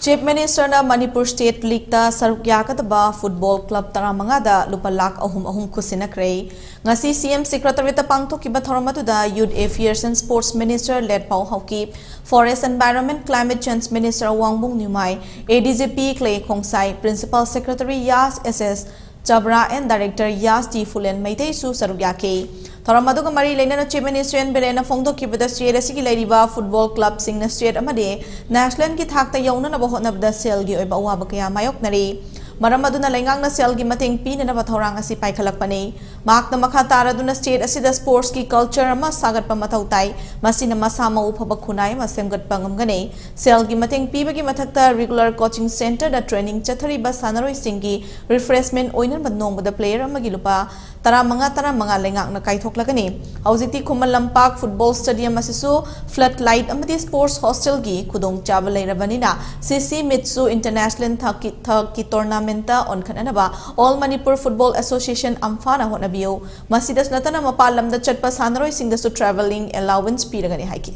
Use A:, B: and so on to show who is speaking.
A: Chief Minister na Manipur State League ta Saruk Yagadba Football Club taramangada Lupa Lakh ahum Khutshinakhre ngasi CM Secretary ta pangthokiba thoramatuda Youth Affairs and Sports Minister led Pau Hauki Forest Environment Climate Change Minister Wangbung Numai ADGP Clay Khongsai Principal Secretary Yas SS Chabra and Director Yas T Fulen Maitei Su Saruk Yake Thoramadu Mari Lena Chief Minister and Belena Fongdo Kibada State Sikilariba Football Club Sing na State Amade National ki thakta yauna na bahot na selgi oy bawa bakaya mayok nari Maramaduna lengang na selgi mating pina na bathorang asi paikhalak pani mak na makhatara duna state asida sports ki culture ama sagat pa mathautay masina masama uphabakhunay masemgat pangam gane selgi mating pibagi mathakta regular coaching center da training chathari ba sanaroi singi refreshment oinan badnong bada player amagi lupa tara mga lengang na kaithoklagani haujiti khumal lampak football stadium asisu floodlight amati sports hostel gi khudong chaba leirabanina CC Mitsu International Thaki tournament on kananaba All Manipur Football Association amfana honabiyo masidas natana mapalam da chatpa sanaroi singda su traveling allowance piragani haiki